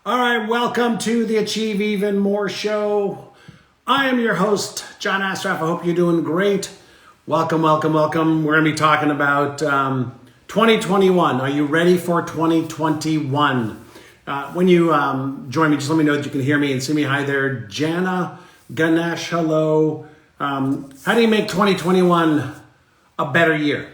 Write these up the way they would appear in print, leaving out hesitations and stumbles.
All right, welcome to the Achieve Even More show. I am your host, John Assaraf. I hope you're doing great. Welcome. We're going to be talking about 2021. Are you ready for 2021? When you join me, just let me know that you can hear me and see me. Hi there, Jana, Ganesh, hello. How do you make 2021 a better year?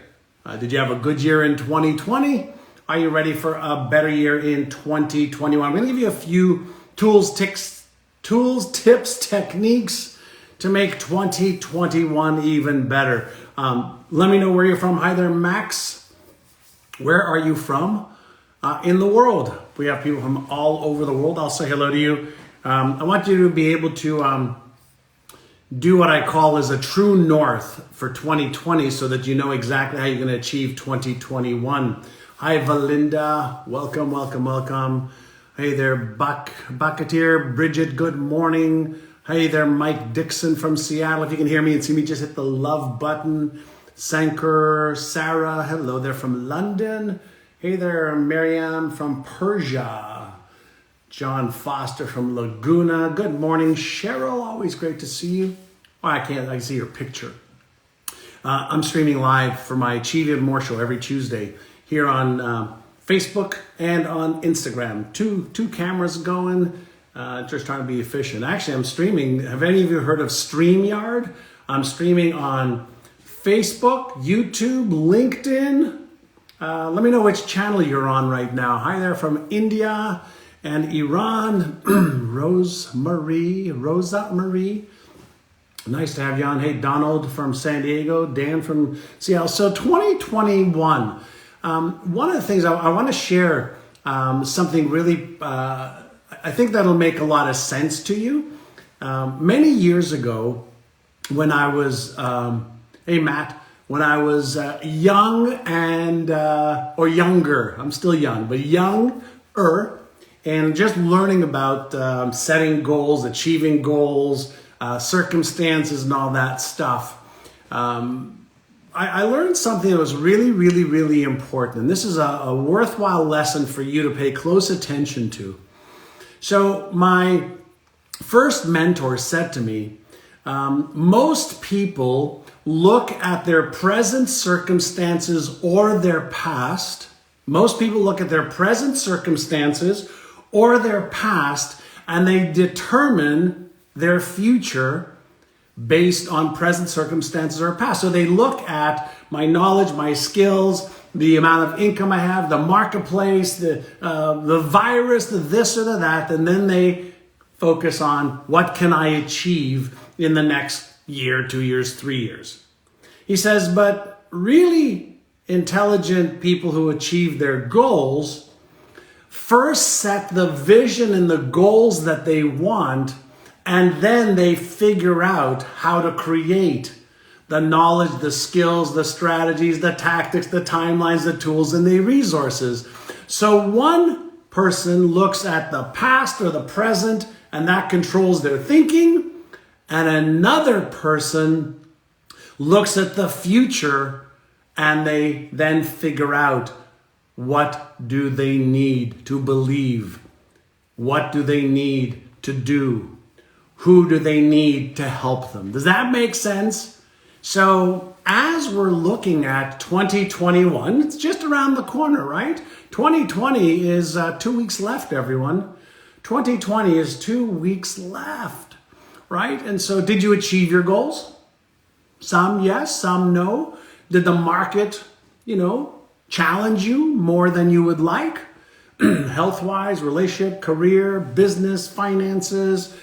Did you have a good year in 2020? Are you ready for a better year in 2021? I'm going to give you a few tools, tips, techniques to make 2021 even better. Let me know where you're from. Hi there, Max. Where are you from in the world? We have people from all over the world. I'll say hello to you. I want you to be able to do what I call as a true north for 2020 so that you know exactly how you're going to achieve 2021. Hi, Valinda. Welcome. Hey there, Bucketeer. Bridget, good morning. Hey there, Mike Dixon from Seattle. If you can hear me and see me, just hit the love button. Sanker, Sarah, hello there from London. Hey there, Miriam from Persia. John Foster from Laguna. Good morning, Cheryl. Always great to see you. Oh, I can see your picture. I'm streaming live for my Achieve Even More show every Tuesday here on Facebook and on Instagram. Two cameras going, just trying to be efficient. Actually, I'm streaming. Have any of you heard of StreamYard? I'm streaming on Facebook, YouTube, LinkedIn. Let me know which channel you're on right now. Hi there from India and Iran. Rosa Marie. Nice to have you on. Hey, Donald from San Diego. Dan from Seattle. So 2021. One of the things I want to share something really, I think that'll make a lot of sense to you. Many years ago, when I was, hey Matt, when I was young and, or younger, I'm still young, but younger, and just learning about setting goals, achieving goals, circumstances and all that stuff. I learned something that was really important. And this is a worthwhile lesson for you to pay close attention to. So my first mentor said to me, most people look at their present circumstances or their past. Most people look at their present circumstances or their past, and they determine their future based on present circumstances or past. So they look at my knowledge, my skills, the amount of income I have, the marketplace, the virus, the this or the that, and then they focus on what can I achieve in the next year, 2 years, 3 years. He says, but really intelligent people who achieve their goals first set the vision and the goals that they want, and then they figure out how to create the knowledge, the skills, the strategies, the tactics, the timelines, the tools, and the resources. So one person looks at the past or the present, and that controls their thinking. And another person looks at the future, and they then figure out what do they need to believe? What do they need to do? Who do they need to help them? Does that make sense? So as we're looking at 2021, it's just around the corner, right? 2020 is 2 weeks left, everyone. 2020 is 2 weeks left, right? And so did you achieve your goals? Some yes, some no. Did the market, challenge you more than you would like? Health-wise, relationship, career, business, finances,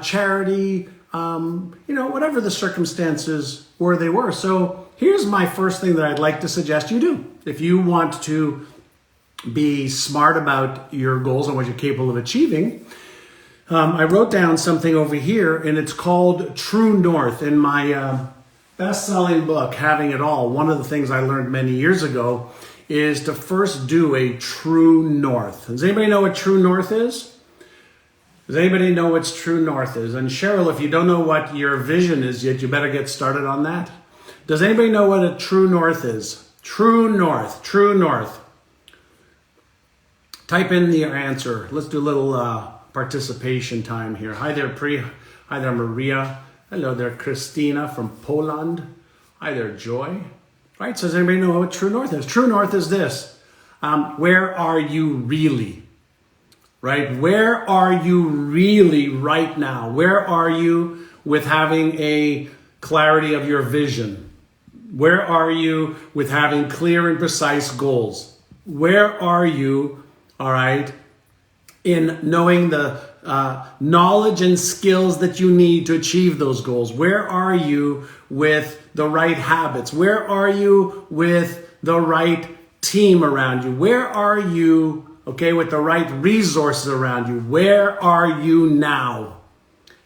charity, whatever the circumstances were, they were. So here's my first thing that I'd like to suggest you do. If you want to be smart about your goals and what you're capable of achieving, I wrote down something over here, and it's called True North. In my best-selling book, Having It All, one of the things I learned many years ago is to first do a true north. Does anybody know what true north is? Does anybody know what true north is? And Cheryl, if you don't know what your vision is yet, you better get started on that. Does anybody know what a true north is? True north. Type in your answer. Let's do a little participation time here. Hi there, Pri. Hi there, Maria. Hello there, Christina from Poland. Hi there, Joy. Right, so does anybody know what true north is? True north is this. Where are you really? Right? Where are you really right now? Where are you with having a clarity of your vision? Where are you with having clear and precise goals? Where are you, all right, in knowing the knowledge and skills that you need to achieve those goals? Where are you with the right habits? Where are you with the right team around you? Where are you, okay, with the right resources around you? Where are you now?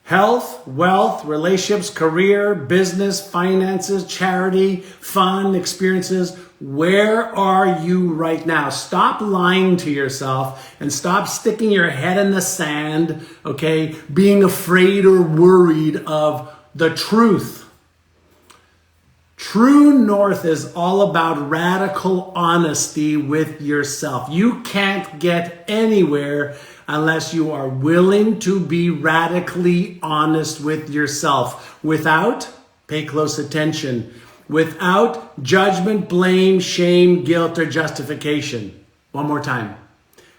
Health, wealth, relationships, career, business, finances, charity, fun, experiences. Where are you right now? Stop lying to yourself and stop sticking your head in the sand, okay, being afraid or worried of the truth. True north is all about radical honesty with yourself. You can't get anywhere unless you are willing to be radically honest with yourself without, pay close attention, without judgment, blame, shame, guilt, or justification. One more time.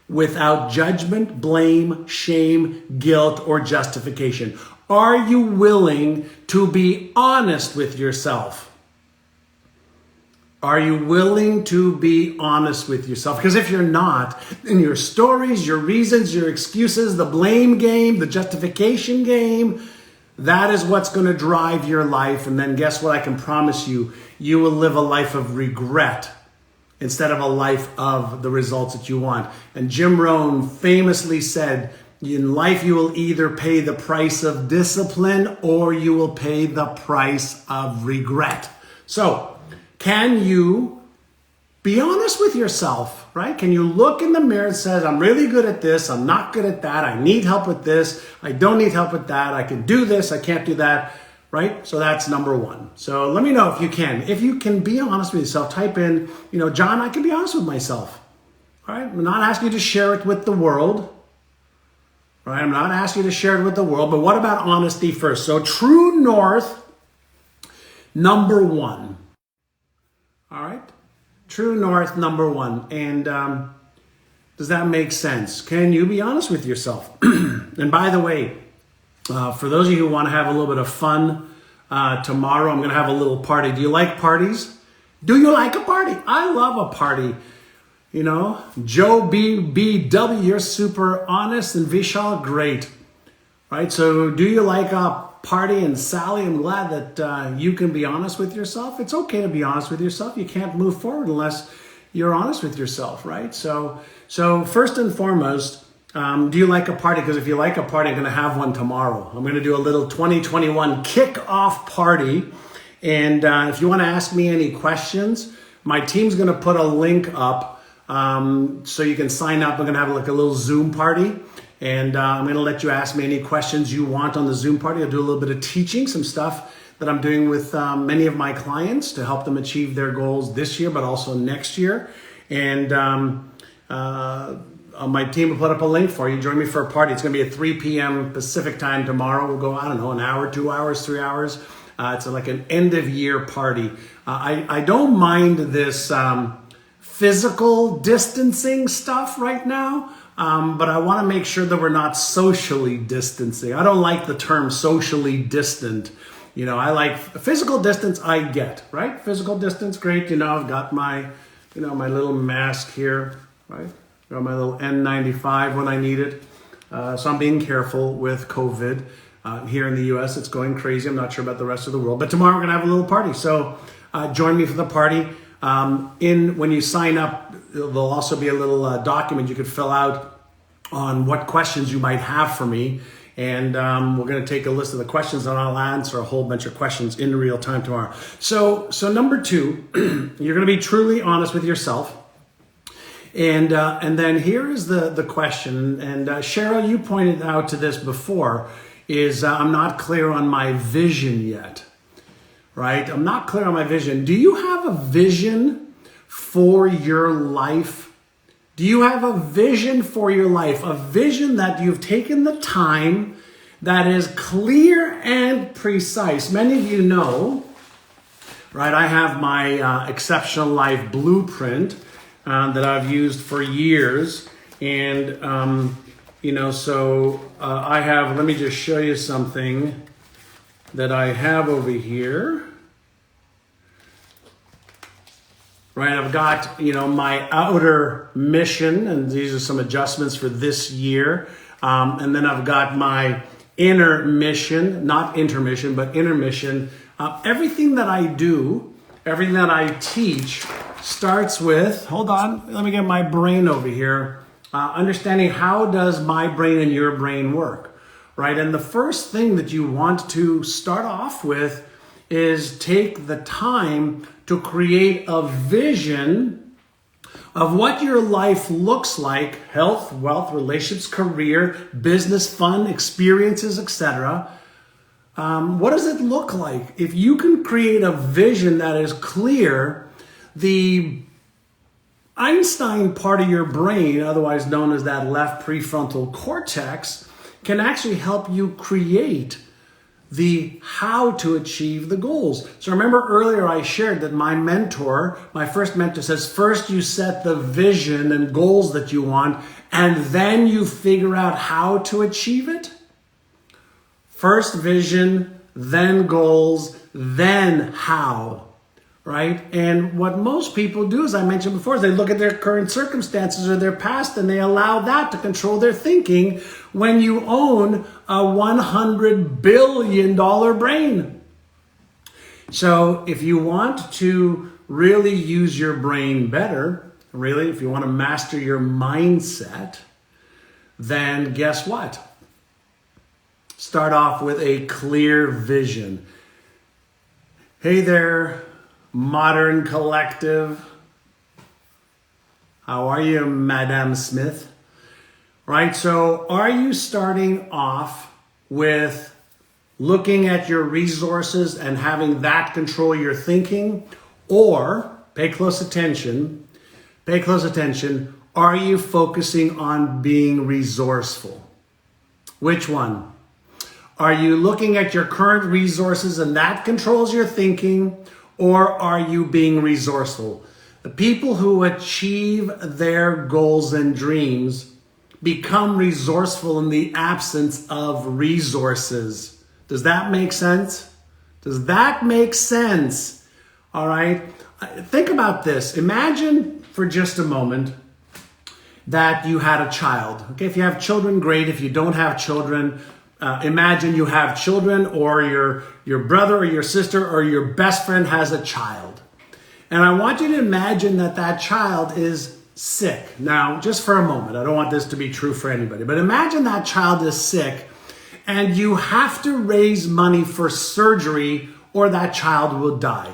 Without judgment, blame, shame, guilt, or justification. Are you willing to be honest with yourself? Are you willing to be honest with yourself? Because if you're not, then your stories, your reasons, your excuses, the blame game, the justification game, that is what's going to drive your life. And then guess what? I can promise you, you will live a life of regret instead of a life of the results that you want. And Jim Rohn famously said, in life you will either pay the price of discipline or you will pay the price of regret. So, can you be honest with yourself, right? Can you look in the mirror and say, I'm really good at this, I'm not good at that, I need help with this, I don't need help with that, I can do this, I can't do that, right? So that's number one. So let me know if you can. If you can be honest with yourself, type in, John, I can be honest with myself, all right? I'm not asking you to share it with the world, right? I'm not asking you to share it with the world, but what about honesty first? So true north, number one. All right, true north, number one. And does that make sense? Can you be honest with yourself? And by the way, for those of you who want to have a little bit of fun tomorrow, I'm going to have a little party. Do you like parties? Do you like a party? I love a party. Joe BBW, you're super honest, and Vishal, great. Right, so do you like a party? And Sally, I'm glad that you can be honest with yourself. It's okay to be honest with yourself. You can't move forward unless you're honest with yourself, right? So first and foremost, do you like a party? Because if you like a party, I'm going to have one tomorrow. I'm going to do a little 2021 kick-off party. And if you want to ask me any questions, my team's going to put a link up so you can sign up. We're going to have like a little Zoom party. And I'm going to let you ask me any questions you want on the Zoom party. I'll do a little bit of teaching, some stuff that I'm doing with many of my clients to help them achieve their goals this year, but also next year. And my team will put up a link for you. Join me for a party. It's going to be at 3 p.m. Pacific time tomorrow. We'll go, an hour, 2 hours, 3 hours. It's like an end of year party. I don't mind this physical distancing stuff right now. But I want to make sure that we're not socially distancing. I don't like the term socially distant. I like physical distance. I get, right? Physical distance, great. I've got my, my little mask here, right? Got my little N95 when I need it. So I'm being careful with COVID. Here in the U.S., it's going crazy. I'm not sure about the rest of the world. But tomorrow we're going to have a little party. So join me for the party. When you sign up, there'll also be a little document you could fill out on what questions you might have for me. And we're going to take a list of the questions and I'll answer a whole bunch of questions in real time tomorrow. So number two, you're going to be truly honest with yourself. And then here is the question. And Cheryl, you pointed out to this before, is I'm not clear on my vision yet. Right? I'm not clear on my vision. Do you have a vision for your life Do you have a vision for your life? A vision that you've taken the time, that is clear and precise. Many of you know, right, I have my Exceptional Life Blueprint that I've used for years. And, I have, let me just show you something that I have over here. Right, I've got, my outer mission, and these are some adjustments for this year. And then I've got my inner mission, not intermission, but inner mission. Everything that I do, everything that I teach starts with, hold on, let me get my brain over here. Understanding how does my brain and your brain work, right? And the first thing that you want to start off with is take the time to create a vision of what your life looks like: health, wealth, relationships, career, business, fun, experiences, etc. What does it look like? If you can create a vision that is clear, the Einstein part of your brain, otherwise known as that left prefrontal cortex, can actually help you create the how to achieve the goals. So remember earlier I shared that my first mentor says, first you set the vision and goals that you want, and then you figure out how to achieve it. First vision, then goals, then how, right? And what most people do, as I mentioned before, is they look at their current circumstances or their past and they allow that to control their thinking when you own a $100 billion brain. So if you want to really use your brain better, really, if you want to master your mindset, then guess what? Start off with a clear vision. Hey there, Modern Collective. How are you, Madame Smith? Right, so are you starting off with looking at your resources and having that control your thinking? Or, pay close attention, are you focusing on being resourceful? Which one? Are you looking at your current resources and that controls your thinking? Or are you being resourceful? The people who achieve their goals and dreams become resourceful in the absence of resources. Does that make sense? Does that make sense? All right. Think about this. Imagine for just a moment that you had a child. Okay, if you have children, great. If you don't have children, imagine you have children, or your brother or your sister or your best friend has a child. And I want you to imagine that that child is sick. Now, just for a moment, I don't want this to be true for anybody, but imagine that child is sick and you have to raise money for surgery or that child will die.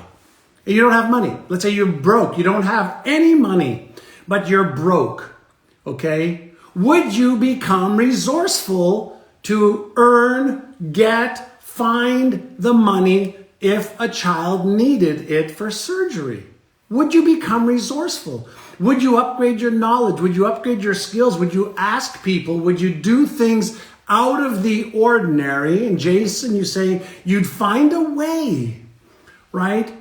And you don't have money. Let's say you're broke. You don't have any money, but you're broke. Okay? Would you become resourceful to earn, get, find the money if a child needed it for surgery? Would you become resourceful? Would you upgrade your knowledge? Would you upgrade your skills? Would you ask people? Would you do things out of the ordinary? And Jason, you say you'd find a way, right?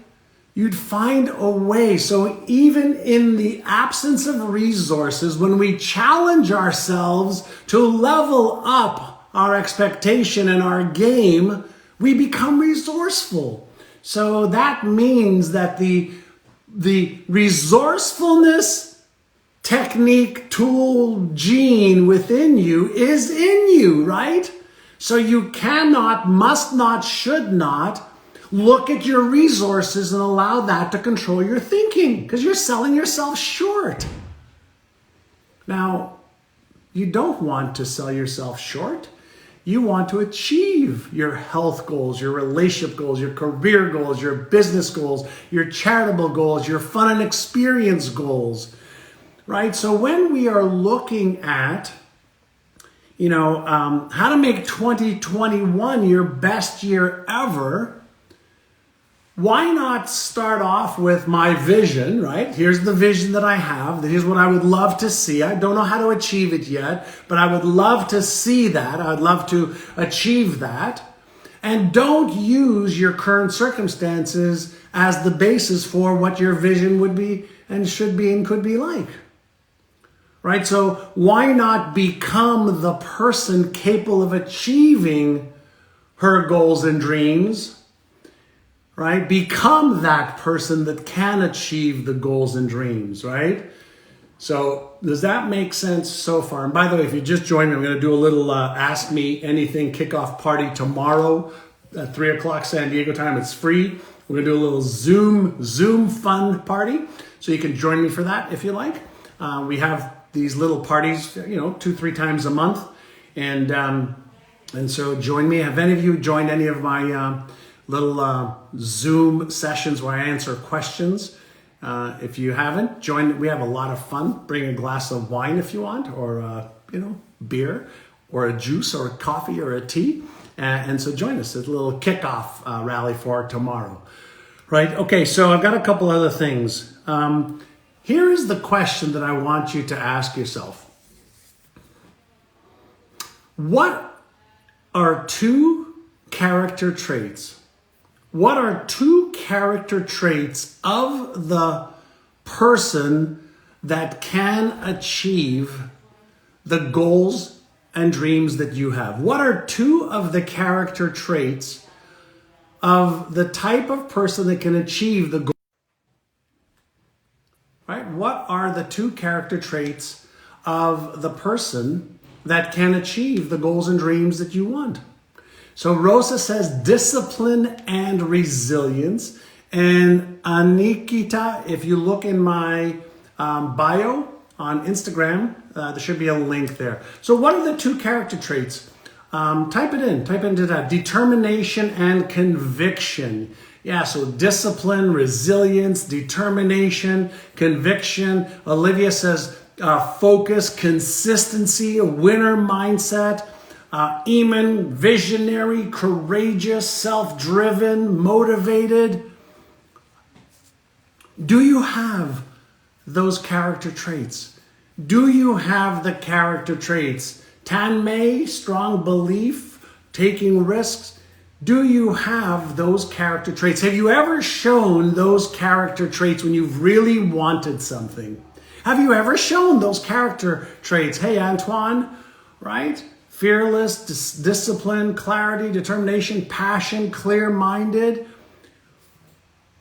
You'd find a way. So even in the absence of resources, when we challenge ourselves to level up our expectation and our game, we become resourceful. So that means that the resourcefulness technique, tool, gene within you is in you, right? So you cannot, must not, should not look at your resources and allow that to control your thinking, because you're selling yourself short. Now, you don't want to sell yourself short. You want to achieve your health goals, your relationship goals, your career goals, your business goals, your charitable goals, your fun and experience goals, right? So when we are looking at, how to make 2021 your best year ever, why not start off with my vision, right? Here's the vision that I have. Here's what I would love to see. I don't know how to achieve it yet, but I would love to see that. I would love to achieve that. And don't use your current circumstances as the basis for what your vision would be and should be and could be like. Right? So why not become the person capable of achieving her goals and dreams? Right? Become that person that can achieve the goals and dreams, right? So does that make sense so far? And by the way, if you just joined me, I'm going to do a little Ask Me Anything kickoff party tomorrow at 3 o'clock San Diego time. It's free. We're going to do a little Zoom fun party. So you can join me for that if you like. We have these little parties, 2-3 times a month. And so join me. Have any of you joined any of my little Zoom sessions where I answer questions? If you haven't, join. We have a lot of fun. Bring a glass of wine if you want, or beer, or a juice, or a coffee, or a tea. And so join us. It's a little kickoff rally for tomorrow. Right? Okay, so I've got a couple other things. Here is the question that I want you to ask yourself. What are 2 character traits? What are 2 character traits of the person that can achieve the goals and dreams that you have? What are 2 of the character traits of the type of person that can achieve the goals? Right? What are the 2 character traits of the person that can achieve the goals and dreams that you want? So Rosa says discipline and resilience. And Anikita, if you look in my bio on Instagram, there should be a link there. So what are the 2 character traits? Type into that. Determination and conviction. Yeah, so discipline, resilience, determination, conviction. Olivia says focus, consistency, a winner mindset. Eamon, visionary, courageous, self-driven, motivated. Do you have those character traits? Do you have the character traits? Tan Mei, strong belief, taking risks. Do you have those character traits? Have you ever shown those character traits when you've really wanted something? Have you ever shown those character traits? Hey, Antoine, right? Fearless, discipline, clarity, determination, passion, clear-minded,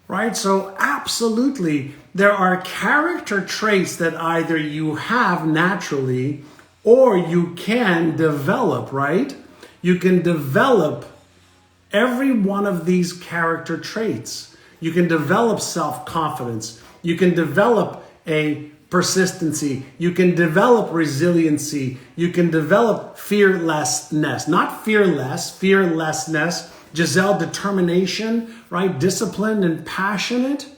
right? So absolutely, there are character traits that either you have naturally or you can develop, right? You can develop every one of these character traits. You can develop self-confidence. You can develop a persistency. You can develop resiliency. You can develop fearlessness. Not fearless, fearlessness. Giselle, determination, right? Disciplined and passionate,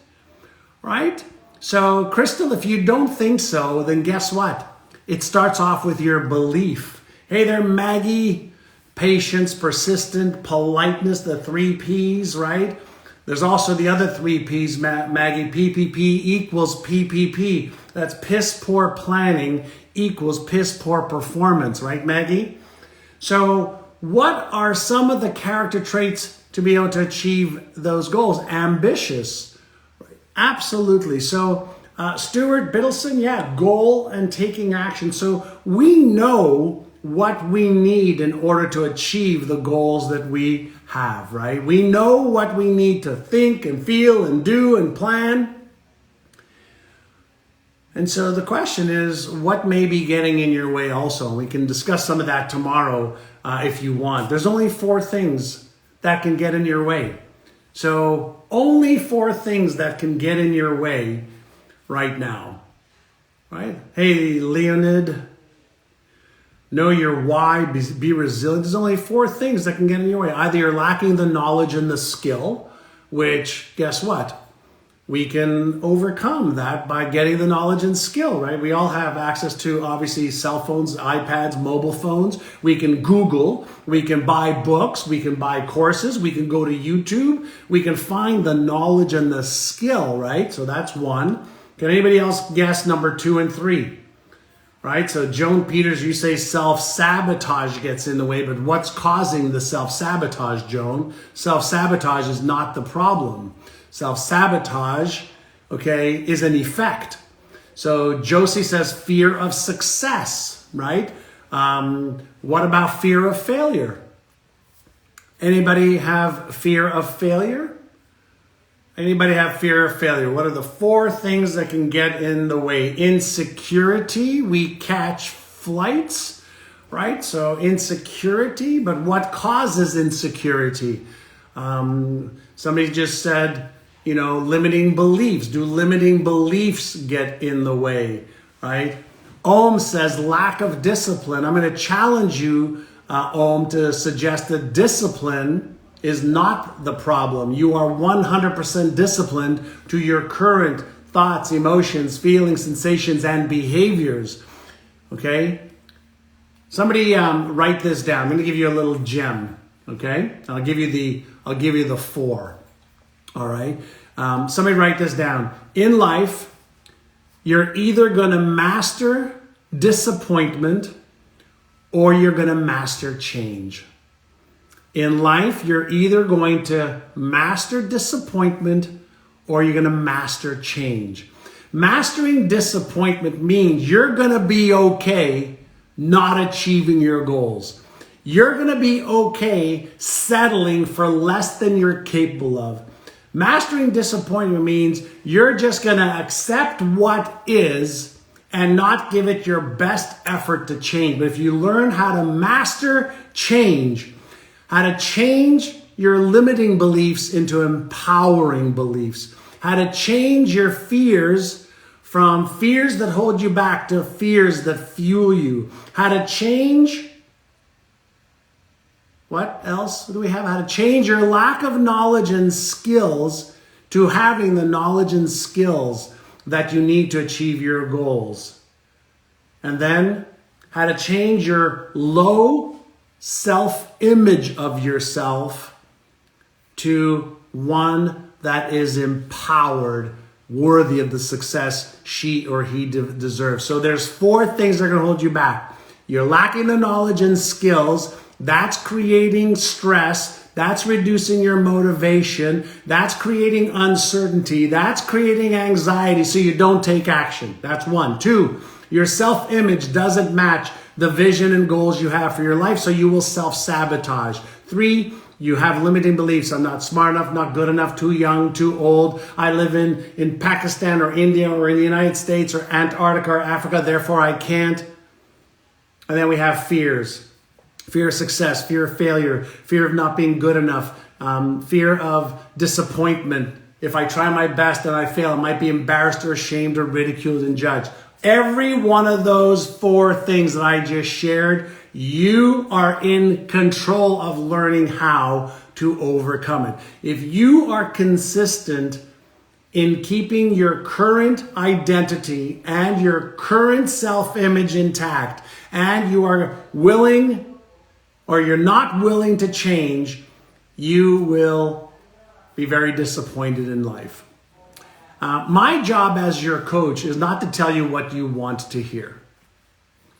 right? So, Crystal, if you don't think so, then guess what? It starts off with your belief. Hey there, Maggie. Patience, persistent, politeness, the 3 Ps, right? There's also the other 3 Ps, Maggie. PPP equals PPP. That's piss poor planning equals piss poor performance, right, Maggie? So what are some of the character traits to be able to achieve those goals? Ambitious, absolutely. So Stuart Biddleson, yeah, goal and taking action. So we know what we need in order to achieve the goals that we have, right? We know what we need to think and feel and do and plan. And so the question is, what may be getting in your way also? We can discuss some of that tomorrow if you want. There's only 4 things that can get in your way. So only 4 things that can get in your way right now, right? Hey, Leonid, know your why, be resilient. There's only 4 things that can get in your way. Either you're lacking the knowledge and the skill, which, guess what? we can overcome that by getting the knowledge and skill, right? We all have access to, obviously, cell phones, iPads, mobile phones. We can Google, we can buy books, we can buy courses, we can go to YouTube, we can find the knowledge and the skill, right? So that's one. Can anybody else guess number 2 and 3? Right? So Joan Peters, you say self-sabotage gets in the way, but what's causing the self-sabotage, Joan? Self-sabotage is not the problem. Self-sabotage, okay, is an effect. So Josie says fear of success, right? What about fear of failure? Anybody have fear of failure? Anybody have fear of failure? What are the 4 things that can get in the way? Insecurity, we catch flights, right? So insecurity, but what causes insecurity? Somebody just said, limiting beliefs. Do limiting beliefs get in the way, right? Ohm says lack of discipline. I'm going to challenge you, Ohm, to suggest that discipline is not the problem. You are 100% disciplined to your current thoughts, emotions, feelings, sensations, and behaviors. Okay? Somebody write this down. I'm going to give you a little gem. Okay? I'll give you the 4. All right? Somebody write this down. In life, you're either going to master disappointment or you're going to master change. In life, you're either going to master disappointment or you're going to master change. Mastering disappointment means you're going to be okay not achieving your goals. You're going to be okay settling for less than you're capable of. Mastering disappointment means you're just going to accept what is and not give it your best effort to change. But if you learn how to master change, how to change your limiting beliefs into empowering beliefs, how to change your fears from fears that hold you back to fears that fuel you, how to change, what else do we have? How to change your lack of knowledge and skills to having the knowledge and skills that you need to achieve your goals. And then how to change your low self-image of yourself to one that is empowered, worthy of the success she or he deserves. So there's 4 things that are going to hold you back. You're lacking the knowledge and skills. That's creating stress. That's reducing your motivation. That's creating uncertainty. That's creating anxiety so you don't take action. That's 1. 2, your self-image doesn't match the vision and goals you have for your life, so you will self-sabotage. 3, you have limiting beliefs. I'm not smart enough, not good enough, too young, too old. I live in Pakistan or India or in the United States or Antarctica or Africa, therefore I can't. And then we have fears. Fear of success, fear of failure, fear of not being good enough, fear of disappointment. If I try my best and I fail, I might be embarrassed or ashamed or ridiculed and judged. Every one of those 4 things that I just shared, you are in control of learning how to overcome it. If you are consistent in keeping your current identity and your current self-image intact, and you are willing or you're not willing to change, you will be very disappointed in life. My job as your coach is not to tell you what you want to hear.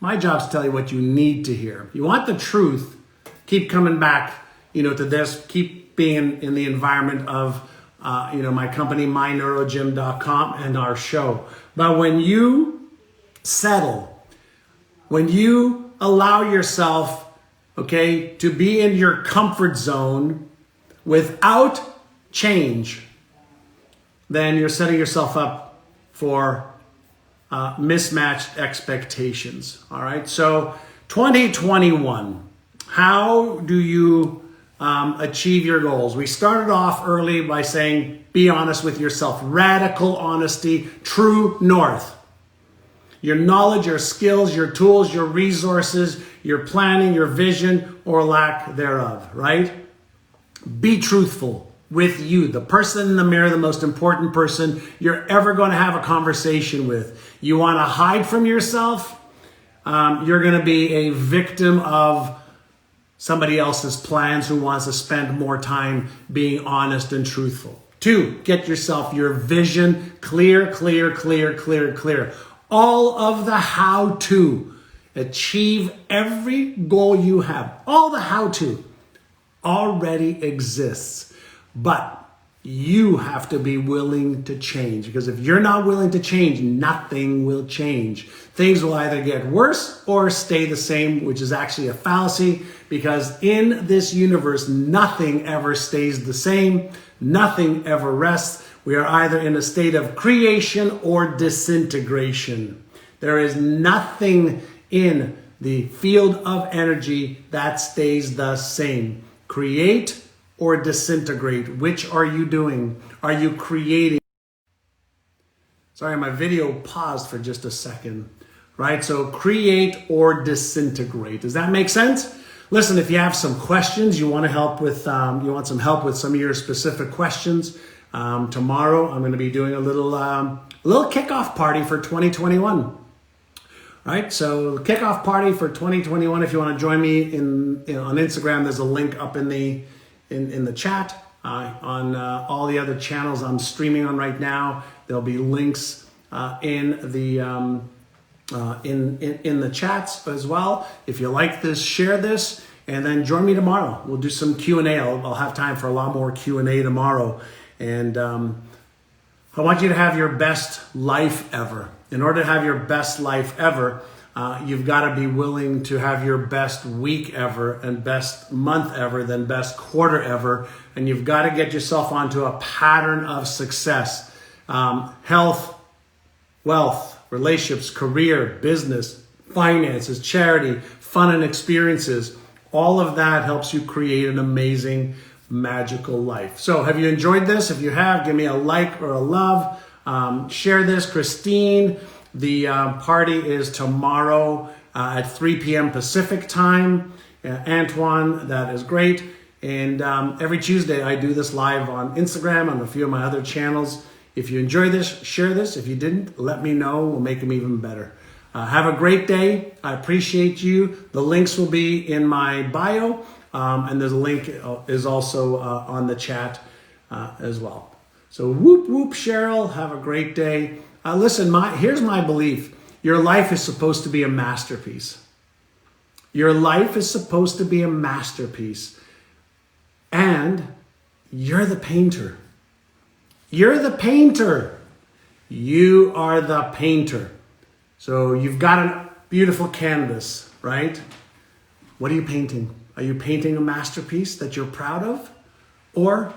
My job is to tell you what you need to hear. You want the truth, keep coming back, to this, keep being in the environment of, my company, myneurogym.com, and our show. But when you settle, when you allow yourself, to be in your comfort zone without change, then you're setting yourself up for mismatched expectations. All right. So 2021, how do you achieve your goals? We started off early by saying, be honest with yourself. Radical honesty, true north. Your knowledge, your skills, your tools, your resources, your planning, your vision, or lack thereof, right? Be truthful. with you, the person in the mirror, the most important person you're ever going to have a conversation with. You want to hide from yourself? You're going to be a victim of somebody else's plans who wants to spend more time being honest and truthful. 2, get yourself your vision clear. All of the how to achieve every goal you have, all the how to already exists. But you have to be willing to change, because if you're not willing to change, nothing will change. Things will either get worse or stay the same, which is actually a fallacy, because in this universe, nothing ever stays the same. Nothing ever rests. We are either in a state of creation or disintegration. There is nothing in the field of energy that stays the same. Create or disintegrate. Which are you doing? Are you creating? Sorry, my video paused for just a second, right? So create or disintegrate. Does that make sense? Listen, if you have some questions, you want some help with some of your specific questions, tomorrow I'm going to be doing a little kickoff party for 2021. Right, so kickoff party for 2021. If you want to join me on Instagram, there's a link up in the chat. On all the other channels I'm streaming on right now, there'll be links in the chats as well. If you like this, share this, and then join me tomorrow. We'll do some Q&A. I'll have time for a lot more Q&A tomorrow. And I want you to have your best life ever. In order to have your best life ever, you've got to be willing to have your best week ever, and best month ever, then best quarter ever. And you've got to get yourself onto a pattern of success. Health, wealth, relationships, career, business, finances, charity, fun and experiences. All of that helps you create an amazing, magical life. So have you enjoyed this? If you have, give me a like or a love. Share this. Christine, the party is tomorrow at 3 p.m. Pacific time. Antoine, that is great. And every Tuesday I do this live on Instagram and a few of my other channels. If you enjoyed this, share this. If you didn't, let me know. We'll make them even better. Have a great day. I appreciate you. The links will be in my bio. And there's a link is also on the chat as well. So whoop, whoop, Cheryl. Have a great day. Listen, here's my belief. Your life is supposed to be a masterpiece. Your life is supposed to be a masterpiece. And you're the painter. You're the painter. You are the painter. So you've got a beautiful canvas, right? What are you painting? Are you painting a masterpiece that you're proud of? Or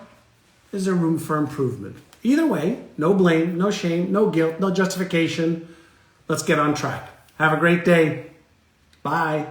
is there room for improvement? Either way, no blame, no shame, no guilt, no justification. Let's get on track. Have a great day. Bye.